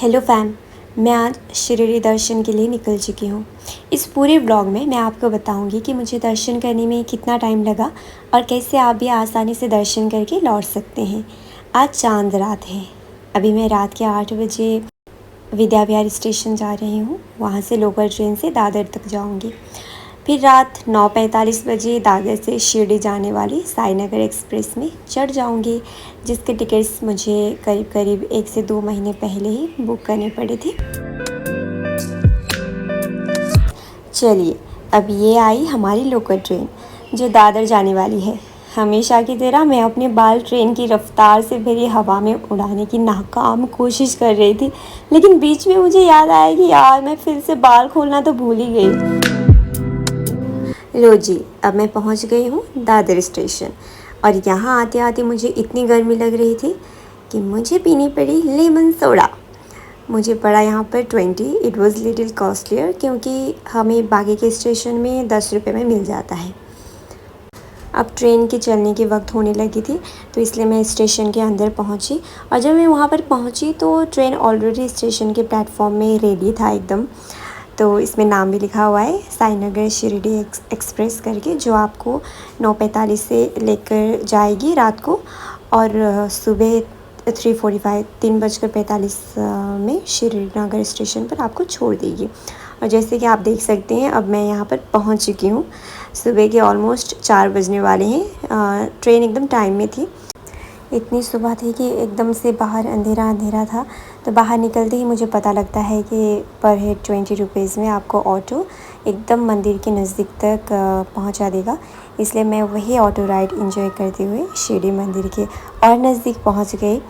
Hello fam, मैं आज शिरडी दर्शन के लिए निकल चुकी हूँ। इस पूरे व्लॉग में मैं आपको बताऊँगी कि मुझे दर्शन करने में कितना टाइम लगा और कैसे आप भी आसानी से दर्शन करके लौट सकते हैं। आज चांद रात है। अभी मैं रात के 8 बजे विद्या विहार स्टेशन जा रही हूँ। वहाँ से लोकल ट्रेन से दादर तक जाऊँगी। फिर रात 9:45 बजे दादर से शिरडी जाने वाली साईनगर एक्सप्रेस में चढ़ जाऊंगी, जिसके टिकट्स मुझे करीब करीब 1 से 2 महीने पहले ही बुक करने पड़े थे। चलिए, अब ये आई हमारी लोकल ट्रेन जो दादर जाने वाली है। हमेशा की तरह मैं अपने बाल ट्रेन की रफ्तार से भरी हवा में उड़ाने की नाकाम कोशिश कर रही थी, लेकिन बीच में मुझे याद आया कि यार मैं फिर से बाल खोलना तो भूल ही गई। लो जी, अब मैं पहुंच गई हूँ दादर स्टेशन और यहाँ आते आते मुझे इतनी गर्मी लग रही थी कि मुझे पीनी पड़ी लेमन सोडा। मुझे पड़ा यहाँ पर 20। इट वाज लिटिल कॉस्टलियर क्योंकि हमें बाकी के स्टेशन में 10 रुपये में मिल जाता है। अब ट्रेन के चलने के वक्त होने लगी थी, तो इसलिए मैं स्टेशन के अंदर पहुँची और जब मैं वहाँ पर पहुँची तो ट्रेन ऑलरेडी स्टेशन के प्लेटफॉर्म में रेडी था एकदम। तो इसमें नाम भी लिखा हुआ है साईनगर शिरडी एक्सप्रेस करके, जो आपको 9:45 से लेकर जाएगी रात को और सुबह 3:45 में श्रीनगर स्टेशन पर आपको छोड़ देगी। और जैसे कि आप देख सकते हैं अब मैं यहाँ पर पहुँच चुकी हूँ। सुबह के ऑलमोस्ट 4 बजने वाले हैं। ट्रेन एकदम टाइम में थी। इतनी सुबह थी कि एकदम से बाहर अंधेरा अंधेरा था, तो बाहर निकलते ही मुझे पता लगता है कि पर हेड 20 रुपीज़ में आपको ऑटो एकदम मंदिर के नज़दीक तक पहुंचा देगा। इसलिए मैं वही ऑटो राइड एंजॉय करते हुए शिरडी मंदिर के और नज़दीक पहुंच गई।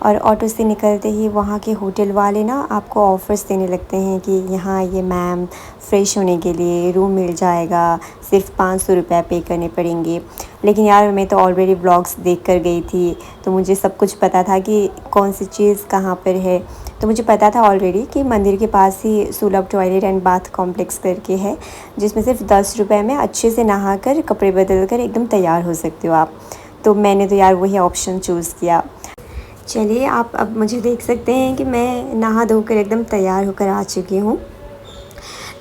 और ऑटो से निकलते ही वहाँ के होटल वाले ना आपको ऑफ़र्स देने लगते हैं कि यहाँ ये मैम फ़्रेश होने के लिए रूम मिल जाएगा, सिर्फ 500 रुपये पे करने पड़ेंगे। लेकिन यार मैं तो ऑलरेडी ब्लॉग्स देख कर गई थी, तो मुझे सब कुछ पता था कि कौन सी चीज़ कहाँ पर है। तो मुझे पता था ऑलरेडी कि मंदिर के पास ही सुलभ टॉयलेट एंड बाथ कॉम्प्लेक्स करके है, जिसमें सिर्फ 10 रुपये में अच्छे से नहा कर कपड़े बदल कर एकदम तैयार हो सकते हो आप। तो मैंने तो यार वही ऑप्शन चूज़ किया। चलिए, आप अब मुझे देख सकते हैं कि मैं नहा धोकर एकदम तैयार होकर आ चुकी हूँ।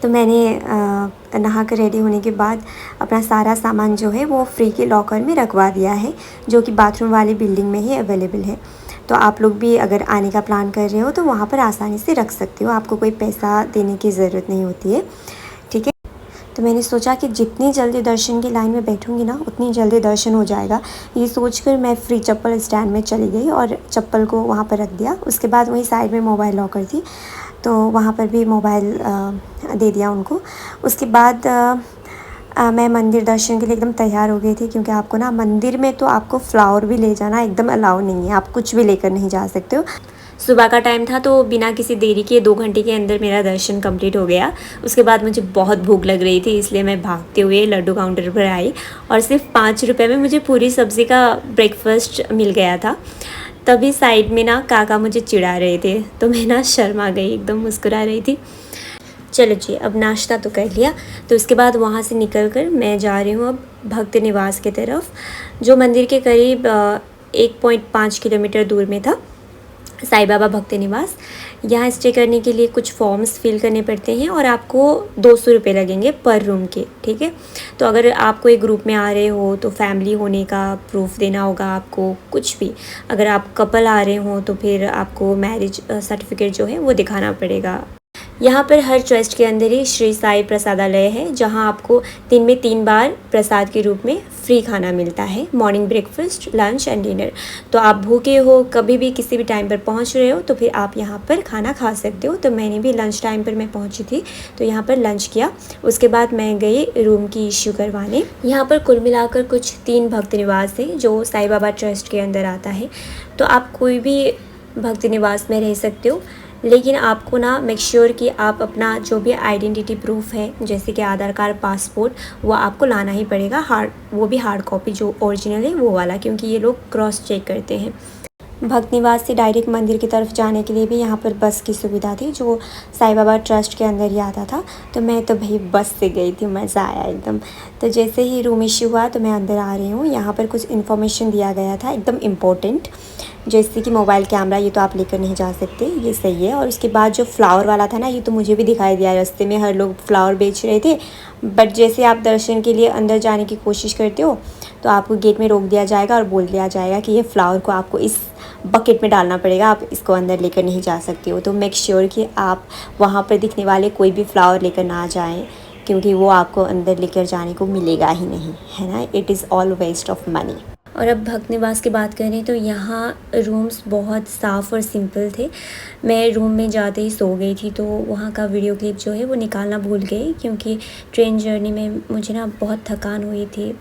तो मैंने नहा कर रेडी होने के बाद अपना सारा सामान जो है वो फ्री के लॉकर में रखवा दिया है, जो कि बाथरूम वाली बिल्डिंग में ही अवेलेबल है। तो आप लोग भी अगर आने का प्लान कर रहे हो तो वहाँ पर आसानी से रख सकते हो, आपको कोई पैसा देने की ज़रूरत नहीं होती है। ठीक है, तो मैंने सोचा कि जितनी जल्दी दर्शन की लाइन में बैठूंगी ना उतनी जल्दी दर्शन हो जाएगा। ये सोचकर मैं फ्री चप्पल स्टैंड में चली गई और चप्पल को वहाँ पर रख दिया। उसके बाद वहीं साइड में मोबाइल लॉकर थी, तो वहाँ पर भी मोबाइल दे दिया उनको। उसके बाद मैं मंदिर दर्शन के लिए एकदम तैयार हो गई थी, क्योंकि आपको ना मंदिर में तो आपको फ्लावर भी ले जाना एकदम अलाउ नहीं है, आप कुछ भी लेकर नहीं जा सकते हो। सुबह का टाइम था तो बिना किसी देरी के 2 घंटे के अंदर मेरा दर्शन कंप्लीट हो गया। उसके बाद मुझे बहुत भूख लग रही थी, इसलिए मैं भागते हुए लड्डू काउंटर पर आई और सिर्फ 5 रुपये में मुझे पूरी सब्ज़ी का ब्रेकफास्ट मिल गया था। तभी साइड में ना काका मुझे चिढ़ा रहे थे, तो मैं ना शर्मा गई, एकदम मुस्कुरा रही थी। चलो जी, अब नाश्ता तो कर लिया, तो उसके बाद वहाँ से निकलकर मैं जा रही हूँ अब भक्त निवास की तरफ, जो मंदिर के करीब 1.5 किलोमीटर दूर में था। साईं बाबा भक्त निवास। यहाँ स्टे करने के लिए कुछ फॉर्म्स फिल करने पड़ते हैं और आपको 200 रुपये लगेंगे पर रूम के। ठीक है, तो अगर आप कोई ग्रुप में आ रहे हो तो फैमिली होने का प्रूफ देना होगा आपको, कुछ भी। अगर आप कपल आ रहे हो तो फिर आपको मैरिज सर्टिफिकेट जो है वो दिखाना पड़ेगा। यहाँ पर हर ट्रस्ट के अंदर ही श्री साई प्रसादालय है, जहाँ आपको दिन में 3 बार प्रसाद के रूप में फ्री खाना मिलता है, morning breakfast, lunch and dinner. तो आप भूखे हो, कभी भी किसी भी टाइम पर पहुँच रहे हो तो फिर आप यहाँ पर खाना खा सकते हो। तो मैंने भी लंच टाइम पर मैं पहुँची थी, तो यहाँ पर लंच किया। उसके बाद मैं गई रूम की इश्यू करवाने। यहाँ पर कुल मिलाकर कुछ 3 भक्त निवास है जो साईं बाबा ट्रस्ट के अंदर आता है। तो आप कोई भी भक्त निवास में रह सकते हो, लेकिन आपको ना मेक श्योर कि आप अपना जो भी आइडेंटिटी प्रूफ है, जैसे कि आधार कार्ड, पासपोर्ट, वो आपको लाना ही पड़ेगा। वो भी हार्ड कॉपी, जो ओरिजिनल है वो वाला, क्योंकि ये लोग क्रॉस चेक करते हैं। भक्त निवास से डायरेक्ट मंदिर की तरफ जाने के लिए भी यहाँ पर बस की सुविधा थी, जो साईं बाबा ट्रस्ट के अंदर ही आता था। तो मैं तो भाई बस से गई थी, मज़ा आया एकदम। तो जैसे ही रूम इश्यू हुआ तो मैं अंदर आ रही हूँ। यहाँ पर कुछ इन्फॉर्मेशन दिया गया था एकदम इम्पोर्टेंट, जैसे कि मोबाइल कैमरा ये तो आप लेकर नहीं जा सकते, ये सही है। और उसके बाद जो फ्लावर वाला था ना, ये तो मुझे भी दिखाई दिया रास्ते में, हर लोग फ्लावर बेच रहे थे। बट जैसे आप दर्शन के लिए अंदर जाने की कोशिश करते हो तो आपको गेट में रोक दिया जाएगा और बोल दिया जाएगा कि ये फ्लावर को आपको इस बकेट में डालना पड़ेगा, आप इसको अंदर लेकर नहीं जा सकते हो। तो मेक श्योर कि आप वहाँ पर दिखने वाले कोई भी फ्लावर लेकर ना जाएं, क्योंकि वो आपको अंदर लेकर जाने को मिलेगा ही नहीं, है ना। It is all waste of money. और अब भक्त निवास की बात करें तो यहाँ रूम्स बहुत साफ़ और सिंपल थे। मैं रूम में जाते ही सो गई थी, तो वहाँ का वीडियो क्लिप जो है वो निकालना भूल गई, क्योंकि ट्रेन जर्नी में मुझे ना बहुत थकान हुई थी।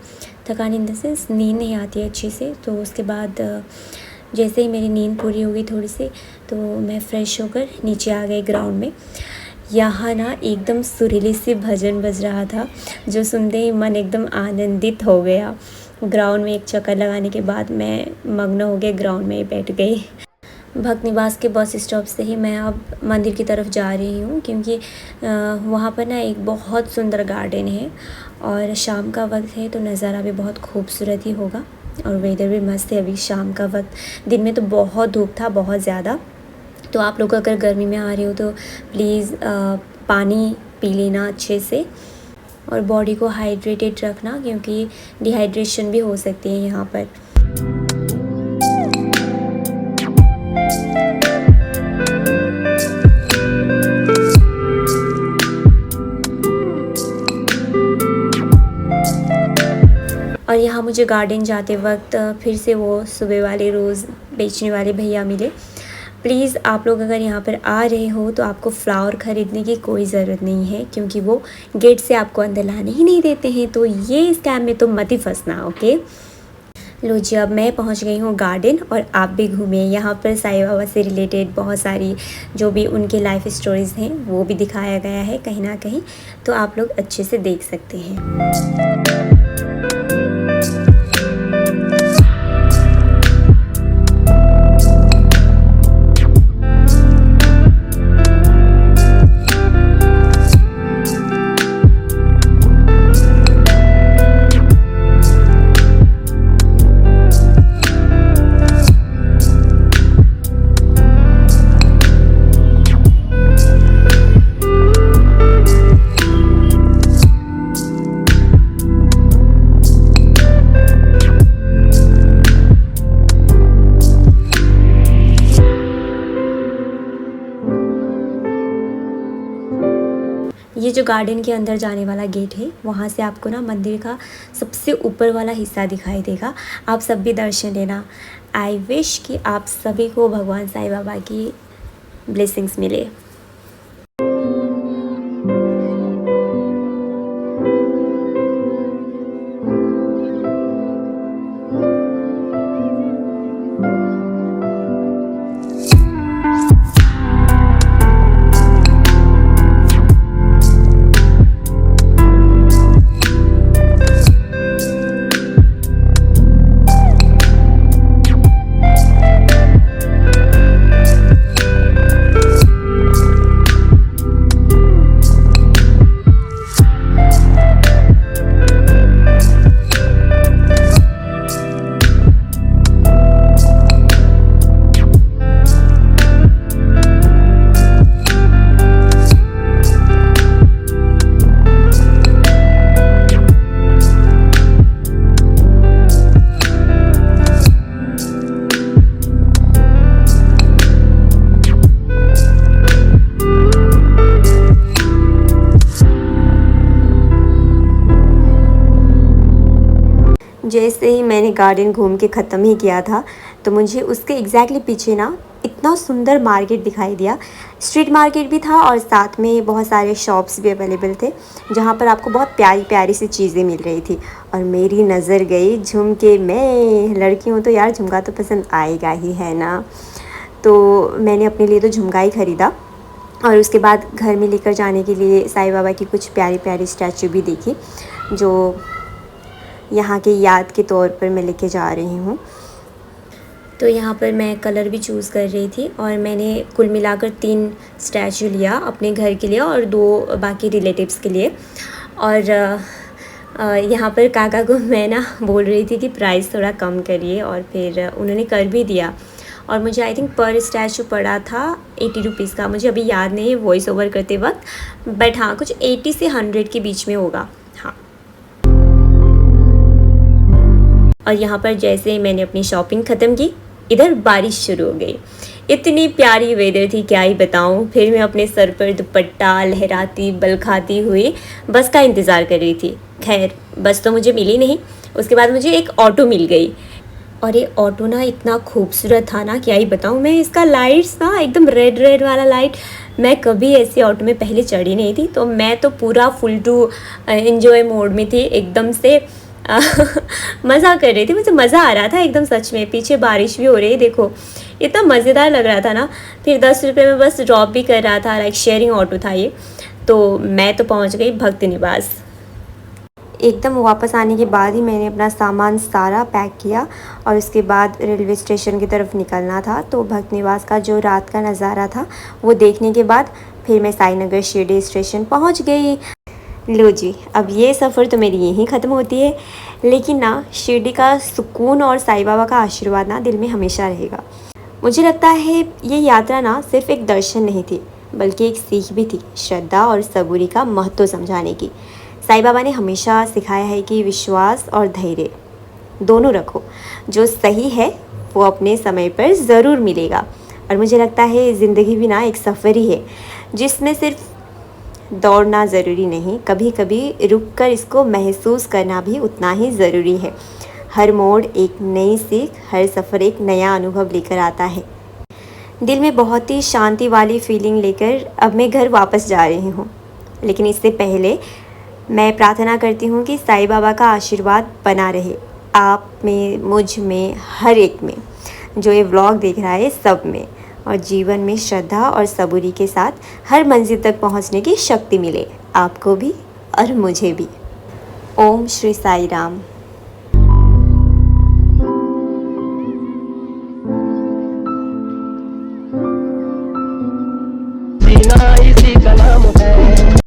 थकान इन द सेंस नींद नहीं आती अच्छे से। तो उसके बाद जैसे ही मेरी नींद पूरी हो गई थोड़ी सी, तो मैं फ़्रेश होकर नीचे आ गई ग्राउंड में। यहाँ ना एकदम सुरीली सी भजन बज रहा था, जो सुनते ही मन एकदम आनंदित हो गया। ग्राउंड में एक चक्कर लगाने के बाद मैं मग्न हो गए, ग्राउंड में ही बैठ गई। भक्त निवास के बस स्टॉप से ही मैं अब मंदिर की तरफ जा रही हूँ, क्योंकि वहाँ पर ना एक बहुत सुंदर गार्डन है और शाम का वक्त है, तो नज़ारा भी बहुत खूबसूरत ही होगा। और वेदर भी मस्त है अभी शाम का वक्त। दिन में तो बहुत धूप था, बहुत ज़्यादा। तो आप लोग अगर गर्मी में आ रहे हो तो प्लीज़ पानी पी लेना अच्छे से, और बॉडी को हाइड्रेटेड रखना, क्योंकि डिहाइड्रेशन भी हो सकती है यहाँ पर। और यहाँ मुझे गार्डन जाते वक्त फिर से वो सुबह वाले रोज़ बेचने वाले भैया मिले। प्लीज़ आप लोग अगर यहाँ पर आ रहे हो तो आपको फ़्लावर ख़रीदने की कोई ज़रूरत नहीं है, क्योंकि वो गेट से आपको अंदर लाने ही नहीं देते हैं। तो ये स्कैम में तो मत ही फंसना, ओके। लो जी, अब मैं पहुँच गई हूँ गार्डन, और आप भी घूमें। यहाँ पर साईं बाबा से रिलेटेड बहुत सारी जो भी उनके लाइफ स्टोरीज़ हैं वो भी दिखाया गया है कहीं ना कहीं, तो आप लोग अच्छे से देख सकते हैं। ये जो गार्डन के अंदर जाने वाला गेट है, वहाँ से आपको ना मंदिर का सबसे ऊपर वाला हिस्सा दिखाई देगा। आप सब भी दर्शन लेना। आई विश कि आप सभी को भगवान साईं बाबा की ब्लेसिंग्स मिले। जैसे ही मैंने गार्डन घूम के ख़त्म ही किया था, तो मुझे उसके एग्जैक्टली पीछे ना इतना सुंदर मार्केट दिखाई दिया। स्ट्रीट मार्केट भी था और साथ में बहुत सारे शॉप्स भी अवेलेबल थे, जहाँ पर आपको बहुत प्यारी प्यारी सी चीज़ें मिल रही थी। और मेरी नज़र गई झुमके में। लड़की हूँ तो यार झुमका तो पसंद आएगा ही, है ना। तो मैंने अपने लिए तो झुमका ही ख़रीदा, और उसके बाद घर में लेकर जाने के लिए साईं बाबा की कुछ प्यारी प्यारी स्टैचू भी देखी, जो यहाँ के याद के तौर पर मैं लेके जा रही हूँ। तो यहाँ पर मैं कलर भी चूज़ कर रही थी, और मैंने कुल मिलाकर 3 स्टैचू लिया अपने घर के लिए और 2 बाकी रिलेटिव्स के लिए। और यहाँ पर काका को मैं ना बोल रही थी कि प्राइस थोड़ा कम करिए, और फिर उन्होंने कर भी दिया। और मुझे आई थिंक पर स्टैचू पड़ा था 80 रुपीज़ का। मुझे अभी याद नहीं है वॉइस ओवर करते वक्त, बट हाँ कुछ 80 से 100 के बीच में होगा। हाँ, और यहाँ पर जैसे मैंने अपनी शॉपिंग ख़त्म की, इधर बारिश शुरू हो गई। इतनी प्यारी वेदर थी, क्या ही बताऊँ। फिर मैं अपने सर पर दुपट्टा लहराती बलखाती हुई बस का इंतज़ार कर रही थी। खैर बस तो मुझे मिली नहीं, उसके बाद मुझे एक ऑटो मिल गई। और ये ऑटो ना इतना खूबसूरत था ना, क्या ही बताऊँ मैं। इसका लाइट्स ना एकदम रेड रेड वाला लाइट, मैं कभी ऐसे ऑटो में पहले चढ़ी नहीं थी, तो मैं तो पूरा फुल टू एंजॉय मोड में थी, एकदम से मज़ा कर रही थी। मुझे मज़ा आ रहा था एकदम सच में। पीछे बारिश भी हो रही है, देखो इतना मज़ेदार लग रहा था ना। फिर 10 रुपये में बस ड्रॉप भी कर रहा था, लाइक शेयरिंग ऑटो था ये। तो मैं तो पहुंच गई भक्त निवास। एकदम वापस आने के बाद ही मैंने अपना सामान सारा पैक किया और उसके बाद रेलवे स्टेशन की तरफ निकलना था। तो भक्त निवास का जो रात का नज़ारा था वो देखने के बाद फिर मैं साईनगर शिरडी स्टेशन पहुंच गई। लो जी, अब ये सफ़र तो मेरी यहीं ख़त्म होती है, लेकिन ना शिरडी का सुकून और साईं बाबा का आशीर्वाद ना दिल में हमेशा रहेगा। मुझे लगता है ये यात्रा ना सिर्फ एक दर्शन नहीं थी, बल्कि एक सीख भी थी, श्रद्धा और सबूरी का महत्व समझाने की। साईं बाबा ने हमेशा सिखाया है कि विश्वास और धैर्य दोनों रखो, जो सही है वो अपने समय पर ज़रूर मिलेगा। और मुझे लगता है ज़िंदगी भी ना एक सफ़र ही है, जिसमें सिर्फ दौड़ना ज़रूरी नहीं, कभी कभी रुक कर इसको महसूस करना भी उतना ही ज़रूरी है। हर मोड़ एक नई सीख, हर सफ़र एक नया अनुभव लेकर आता है। दिल में बहुत ही शांति वाली फीलिंग लेकर अब मैं घर वापस जा रही हूँ, लेकिन इससे पहले मैं प्रार्थना करती हूँ कि साईं बाबा का आशीर्वाद बना रहे आप में, मुझ में, हर एक में, जो ये व्लॉग देख रहा है सब में, और जीवन में श्रद्धा और सबूरी के साथ हर मंजिल तक पहुँचने की शक्ति मिले, आपको भी और मुझे भी। ओम श्री साई राम।